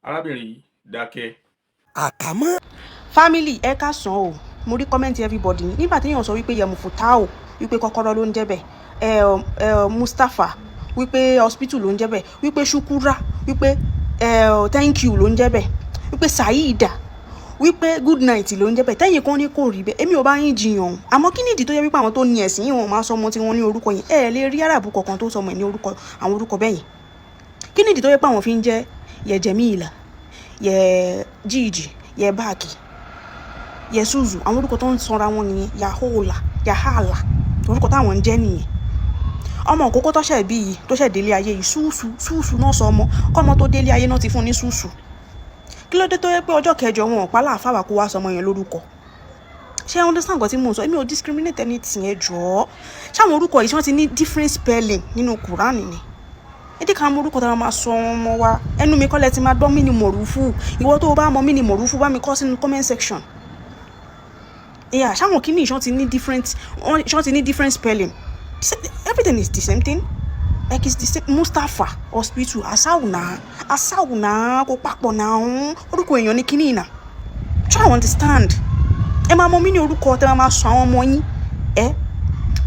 arábìnrin yìí dákẹ́. àkámọ́. family ẹ ká sàn o mo rí comment everybody nígbà tí èèyàn sọ wípé Yemufutau wípé kọ́kọ́rọ́ ló ń jẹ́ bẹ́ẹ̀ Mustapha wípé hospital ló ń jẹ́ bẹ́ẹ̀ wípé Shukura wípé thank you ló ń jẹ́ bẹ́ẹ̀ wípé Saida wípé good night ló ń jẹ́ bẹ́ẹ̀ tẹ́yìn kan ní kò rí bẹ́ẹ̀ èmi ò bá yín jiyàn àmọ́ kí nìdí tó yẹ wípé àwọn tó ní ẹ̀sìn yìí wọ́n máa sọ ọmọ tí wọ́n ní orúkọ yẹn ẹ lè rí Arabu kankan tó sọmọ ẹ̀ ní orúkọ àwọn orúkọ bẹ́ẹ̀ yẹn kí nìdí tó yẹ pé àwọn fi ń jẹ́ yẹ Jemila yẹ Jiji yẹ Baki yẹ Suzu àwọn orúkọ tó ń sanra wọn nìyẹn Yahola Yahala orúkọ táwọn ń jẹ́ nìyẹn ọmọ òkókó tó ṣẹ̀ bí yìí tó ṣẹ̀ délé ayé yìí Susu náà sọ ọmọ kọ́mọ tó délé ayé náà ti fún ní Susu kí ló dé tó yẹ pé ọjọ́ kẹjọ wọn ọ̀pá láàfáà wà kó wá sọmọ yẹn lórúkọ ṣé ẹ understand nǹkan tí mò ń sọ èmi ò discriminate anything ẹ jọ̀ọ́ ṣáwọn orúkọ yìí tí wọ́n ti ní different spelling nínú Quran ni ẹ dí ká mọ orúkọ tá a máa sọ ọmọ wa ẹnu mi kọ́lẹ̀ ti máa gbọ́ mini mọ̀rúfù ìwọ tó o bá mọ mini mọ̀rúfù bá mi kọ sínú comment section ṣáwọn kìíní ṣán ti ní different spelling everything is the same thing like it's the same Mustapha hospital asauna kò papọ̀ náà orúkọ èèyàn ní kíní ìnà try to understand ẹ máa mọ mí ní orúkọ tẹ máa sọ àwọn ọmọ yín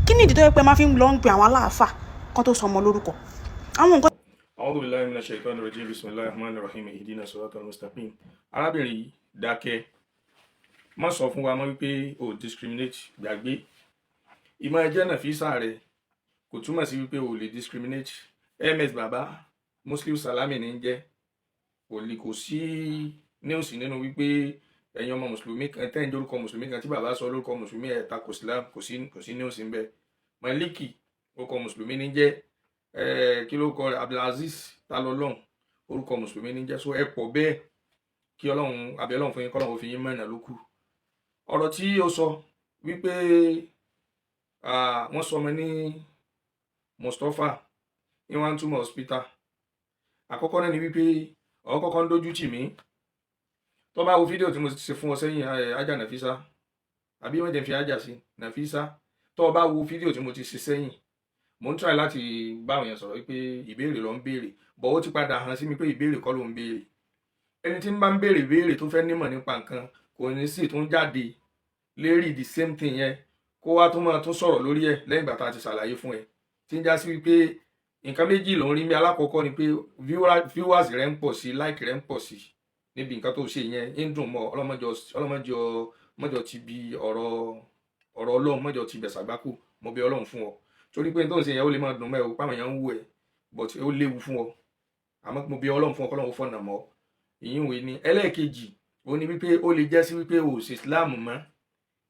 kí ni ìdí tó yẹ pé máa fi ń lọ ń gbé àwọn aláàfáà kan tó sọ ọmọ lórúkọ àwọn nǹkan. A'udhu billahi minash shaitanir rajim bismillahir rahmanir rahim ihdinas siratal mustaqim. arábìnrin yìí dákẹ́ má sọ fún wa mọ́ wípé o discriminate gbàgbé ìmọ̀ ẹjẹ́ náà fi sáà rẹ̀ kò túmọ̀ sí wípé o lè discriminate ms baba Muslim Salami ní jẹ́ kò sí news nínú wípé ẹ̀yin ọmọ mùsùlùmí kan tẹ́ ń jẹ́ orúkọ mùsùlùmí kan tí bàbá sọ lórúkọ mùsùlùmí ẹ̀ tako Islam kò sí news ń bẹ Maliki orúkọ mùsùlùmí ní jẹ́ kí ló kọ Abdulaziz talọlọ́hún orúkọ mùsùlùmí ní jẹ́ so ẹ pọ̀ bẹ́ẹ̀ kí ọlọ́run àbí ọlọ́run fún yín kọ́lọ́run fi yín mọ̀nà ló kù ọ̀rọ̀ tí ó sọ wípé wọ́n sọ ọmọ ní Mustapha ní wọ́n ń túmọ̀ hospital àkọ́kọ́ náà ni wípé ọ̀hún kọ́kọ́ ń dójú tì mí tó bá wo fídíò tí mo ti ṣe fún ọ sẹ́yìn ajá Nàfísà àbí wọ́n jẹ́ fi ajá sí Nàfísà tó bá wo fídíò tí mo ti ṣe sẹ́yìn mo ń try láti bá àwọn èèyàn sọ̀rọ̀ wípé ìbéèrè ló ń béèrè bọ̀ ó ti padà hàn sí mi pé ìbéèrè kọ́ ló ń béèrè ẹni tí ń bá ń béèrè béèrè tó fẹ́ nímọ̀ nípa nǹkan kò ní sí tó ń jáde lérí the same thing yẹn kó wá tó máa tún sọ̀rọ̀ lórí ẹ̀ lẹ́yìn ìgbà tá a ti ṣàlàyé fún ẹ tí ń já sí wípé nǹkan méjì ló ń rí mi alákọ̀ọ́kọ́ ni pé viewers rẹ̀ ń pọ̀ sí like rẹ̀ ń pọ̀ sí níbi nǹkan tó ṣe yẹn ń dùn mọ́ ọlọ́mọjọ ti bi ọ̀rọ̀ ọlọ́run mọ́jọ ti bẹ̀ sàgbákò mo bẹ̀ ọlọ́run fún ọ torí pé tó ń ṣe yẹn ó lè máa dùn mẹ́ o páwọn èèyàn ń wù ẹ́ but ó léwu fún ọ àmọ́ mo bẹ̀ ọlọ́run fún ọ kọ́lọ́run fọ́nà mọ́ ìyín òwe ni ẹlẹ́ẹ̀kejì ó ní wípé ó lè jẹ́ sí wípé o ò sí Islam mọ́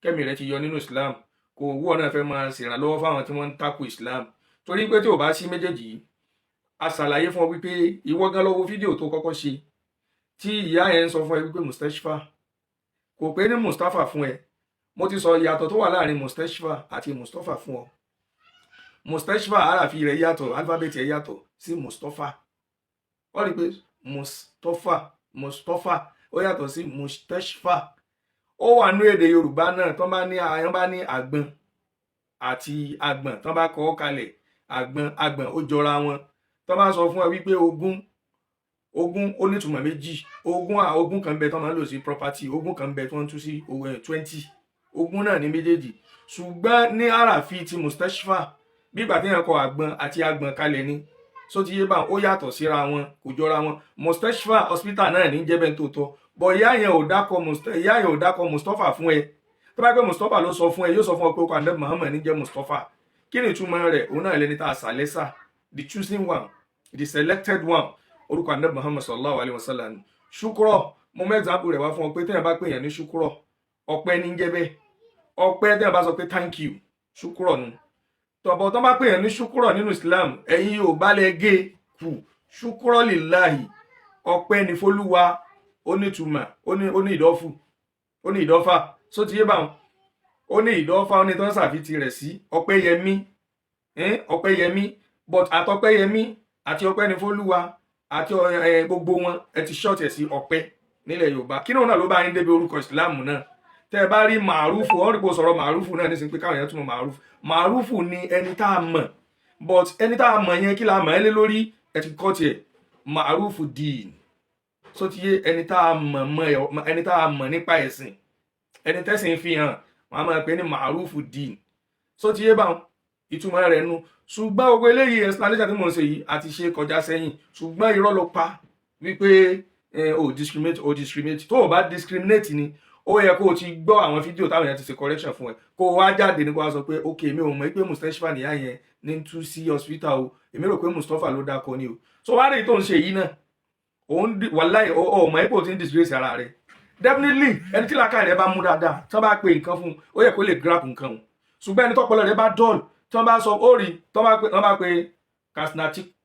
kẹ́mi rẹ ti yọ nínú Islam kò wú ọ̀nà fẹ́ máa ṣèrànlọ́wọ́ fáwọn tí wọ́n ń tako Islam torí pé tí ò bá sí méjèèjì a ṣàlàyé fún ọ wípé ìwọ gan lọ wo fídíò tó kọ́kọ́ ṣe tí ìyá ẹ̀ ń sọ fún ẹ wípé Mustapha kò pé ní Mustapha fún ẹ mo ti sọ ìyàtọ̀ tó wà láàrin Mustapha àti Mustapha fún ọ Mustapha àràfi rẹ̀ yàtọ̀ alifábẹ́ẹ̀tì ẹ̀ yàtọ̀ sí Mustapha ó rí i pé Mustapha ó yàtọ̀ sí Mustapha ó wà ní èdè Yorùbá náà tó bá ní àgbọn àti àgbọn tó bá kọ ọ́ kalẹ̀ àgbọn ó jọra wọn tó bá sọ fún ẹ wípé ogún ó nítumọ̀ méjì ogún kan bẹ tó máa ń lò sí property ogún kan bẹ tó ń tú sí 20 ogún náà ní méjèèjì ṣùgbọ́n ní àràfi ti Mustapha bígbà tí yẹn kọ àgbọn àti àgbọn kalẹ̀ ni so ti yé bá ó yàtọ̀ síra wọn kò jọra wọn Mustapha hospital náà ní jẹ́bẹ̀ tó tọ́ bọ̀ ìyá yẹn ò dákọ̀ Mustapha fún ẹ tó bá pẹ́ Mustapha ló sọ fún ẹ yóò sọ fún ọ pé ó kọ Ànábì Muhammad ní jẹ́ Mustapha kí ni ìtumọ̀ rẹ̀ òun náà lẹni tá a sàlẹ́sà the choosing one the selected one orúkọ Ànábì Muhammad sallallahu alayhi wa sallam ṣúkúrọ̀ mo mú example rẹ̀ wá fún ọ pé tẹ́yìn bá pè yẹn ní ṣúkúrọ̀ ọpẹ́ ní jẹ́bẹ̀ ọpẹ́ tẹ́yìn bá sọ pé thank you ṣúkúrọ̀ nu tọ̀bọ̀ tó bá pè yẹn ní ṣúkúrọ̀ nínú Islam ẹ̀yin ò bá lẹ gé kù ṣúkúrọ̀ lillahi ọpẹ́ ní fólúwa ó ní ìtumọ̀ ó ní ìdọ́fà só ti yé báwọn ó ní ìdọ́fà ó ní tó ń ṣàfitì rẹ̀ sí ọpẹ́yẹmí but àtọpẹ́yẹmí àti ọpẹ́ ní fólúwa àti gbogbo wọn ẹ ti ṣọ́ọ̀tì ẹ̀ sí ọpẹ́ nílẹ̀ Yorùbá kí náà ló bá yín débi orúkọ Islam náà tẹ́ ẹ bá rí màrúfù ọ̀rọ̀ ìpò sọ̀rọ̀ màrúfù náà nísìnyí pé káwọn èèyàn túmọ̀ màrúfù ni ẹni tá a mọ̀ but ẹni tá a mọ̀ yẹn kí la mọ̀ ẹ́ lé lórí ẹ ti kọ́ tiẹ̀ màrúfù dín so ti yé ẹni tá a mọ̀ nípa ẹ̀sìn ẹni tẹ́sìn fi hàn wọ́n á máa pè ní màrúfù dín so ti yé báwọn ìtumọ̀ rẹ̀ nu ṣùgbọ́n gbogbo eléyìí explanation tí mò ń ṣe yìí àti ṣe kọjá sẹ́yìn ṣùgbọ́n irọ́ ló pa wípé o discriminate tó o bá discriminate ni ó yẹ kó o ti gbọ́ àwọn fídíò táwọn èèyàn ti ṣe correction fún ẹ kó o wá jáde ní kó wá sọ pé ok mi ò mọ̀ pé Mustapha nìyá yẹn ní tú sí hospital o èmi rò pé Mustapha ló dákọ ni o so wá rí tó ń ṣe yìí náà òun wàláì o mọ̀ pé o ti ń disgrace ara rẹ definitely ẹni tí làákàyè rẹ bá mú dáadáa tí wọ́n bá pe nǹkan fún un ó yẹ kó lè grab nǹkan o ṣùgbọ́n ẹni tọ́pọlọ rẹ bá dull tí wọ́n bá sọ ó rí tí wọ́n bá pe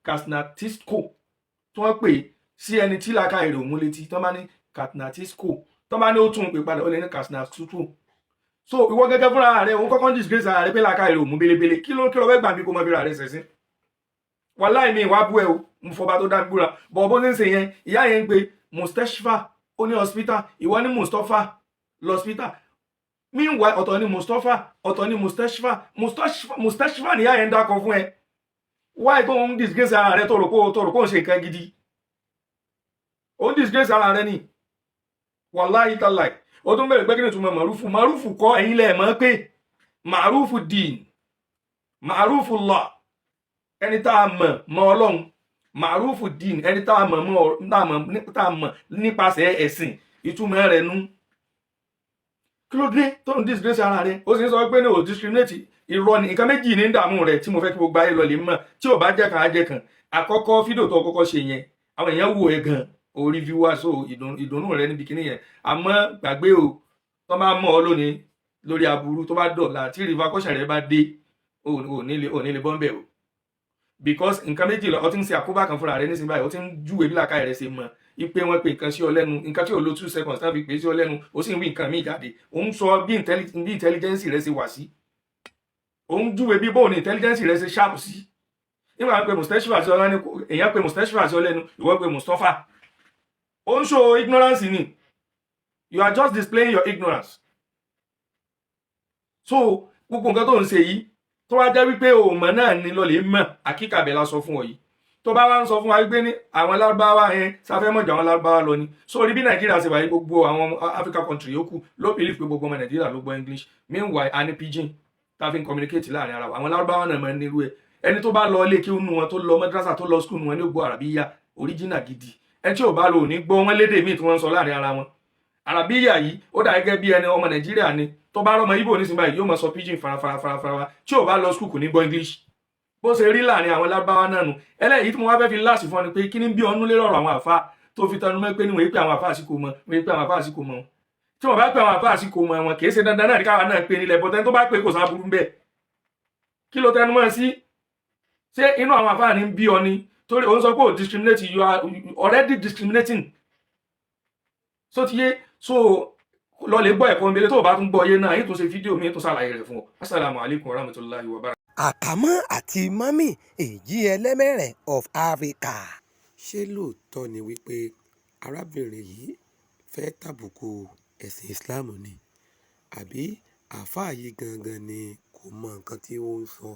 Casnatisco tí wọ́n pè sí ẹni tí làákàyè rẹ ò mú létí tí wọ́n bá ní Casnatisco tí wọ́n bá ní ó tún un pè padà ó lè ní Casnatisco so ìwọ gẹ́gẹ́ fúnra rẹ òun kọ́kọ́ disgrace ara rẹ pé làákàyè rẹ ò mú belebele kí ló fẹ́ gbà mí kó mọ bí ra rẹ sẹ̀sìn wàláì mi ìwà bú ẹ o mo fọba tó dá gbúra bọ̀ bó ń ṣe yẹn ìyá yẹn ń pe Mustapha ó ní hospital ìwọ ní Mustapha lọ́spítà meanwhile ọ̀tọ̀ ni Mustapha ọ̀tọ̀ ni Mustapha ni ìyá yẹn ń dákọ fún ẹ why tó ń disgrace ara rẹ tó rò pé ó ń ṣe nǹkan gidi ó ń disgrace ara rẹ ni wàláì tàláì ó tún bẹ̀rẹ̀ pé kí ni túmọ̀ màrúfù kọ́ ẹ̀yin lẹ̀ mọ́ pé màrúfù dín màrúfù lọ ẹni tá a mọ̀ Ọlọ́run màrúfù dín ẹni tá a mọ̀ nípasẹ̀ ẹ̀sìn ìtumọ̀ rẹ̀ nú kí ló dé tó ń disgrace ara rẹ̀ ó sì ń sọ pé ní ò discriminate irọ́ ni nǹkan méjì ní ìdààmú rẹ̀ tí mo fẹ́ kí gbogbo ayé lọ lè mọ̀ tí ò bá jẹ́ kan á jẹ́ kan àkọ́kọ́ fídíò tó kọ́kọ́ ṣe yẹn àwọn èèyàn wò ẹ́ gan orí viewer so ìdùnnú rẹ̀ níbi kíní yẹn àmọ́ gbàgbé o tó bá mọ̀ ọ́ lónìí lórí aburú tó bá dọ̀la tí repercussion rẹ̀ bá dé ò ní lè bọ́m̀bẹ̀ o because nǹkan méjì lọ ọtí ń ṣe àkóbá kan fúnra rẹ̀ nísìnyí báyìí ó ti ń júwe bí làákàyè rẹ̀ ṣe mọ̀ ipe wọn pe nǹkan sí ọ lẹ́nu nǹkan tí ò lo 2 seconds tàbí pé sí ọ lẹ́nu ó sì ń wí nǹkan míì jáde ó ń sọ bí intelligence rẹ̀ ṣe wà sí ó ń júwe bí bóun ní intelligence rẹ̀ ṣe sharp sí nígbà pé Mustapha sí ọ lẹ́nu èèyàn pé Mustapha sí ọ lẹ́nu ìwọ pé Mustapha ó ń show ignorance ni you are just displaying your ignorance so gbogbo nǹkan tó ń ṣe yìí tó wá jẹ́ wípé òmọ̀ náà ni lọ lè mọ̀ àkíkàbẹ̀ la sọ fún ọ yìí tó bá wá ń sọ fún wa wípé ní àwọn lárúbáwá yẹn sáfẹ́ mọ̀jọ àwọn lárúbáwá lọ ni sórí bí Nàìjíríà ṣe wà yìí gbogbo àwọn Africa country yòókù ló believe pé gbogbo ọmọ Nàìjíríà ló gbọ́ English meanwhile a ní pidgin tá a fi ń communicate láàrin ara wa àwọn lárúbáwá náà máa ń nírú ẹ ẹni tó bá lọ ilé kí nu wọn tó lọ madrasa tó lọ school nu wọn ní ògbó àràbíyà original gidi ẹni tí ò bá lọ ò ní gbọ́ wọn lédè míì tí wọ́n ń sọ láàrin ara wọn àràbíyà yìí ó dà gẹ́gẹ́ bí ẹni ọmọ Nàìjíríà ni tó bá rọmọ Ìgbò nísìnyí báyìí yóò máa sọ pidgin farafara tí ò bá lọ school kò ní gbọ́ English bó ṣe rí láàrin àwọn lábáwá náà nù eléyìí tí mo wá fẹ́ fi láàsì fún ọ ni pé kí ni bí ọnú lérò ọ̀rọ̀ àwọn àfa tó fi tẹnu mọ́ pé níwọ̀n pé àwọn àfa àsìkò mọ́ wọ́n pé àwọn àfa àsìkò mọ́ tí wọ́n bá pé àwọn àfa àsìkò mọ́ wọn kì í ṣe dandan náà ní káwa náà pé nílẹ̀ bọ́tẹ́ tó bá pé kò sáburú bẹ́ẹ̀ kí ló tẹnu mọ́ sí ṣé inú àwọn àfa ní bí ọ ni torí òun sọ pé ò discriminate you are already discriminating so ti yé so lọ lè gbọ́ ẹ̀kọ́ nbẹ̀lẹ̀ tó o bá tún gbọ́ yé náà yìí tó ṣe fídíò mi tó ṣàlàyé rẹ̀ fún ọ assalamu alaikum warahmatullahi wabarakatuh. Àkàmọ́ àti mọ́mì èjì ẹlẹ́mẹ̀rẹ̀ of Africa. Ṣé lóòótọ́ ni wípé arábìnrin yìí fẹ́ tàbùkù ẹ̀sìn Islam ni àbí àáfàá yìí gangan ni kò mọ nǹkan tí ó ń sọ?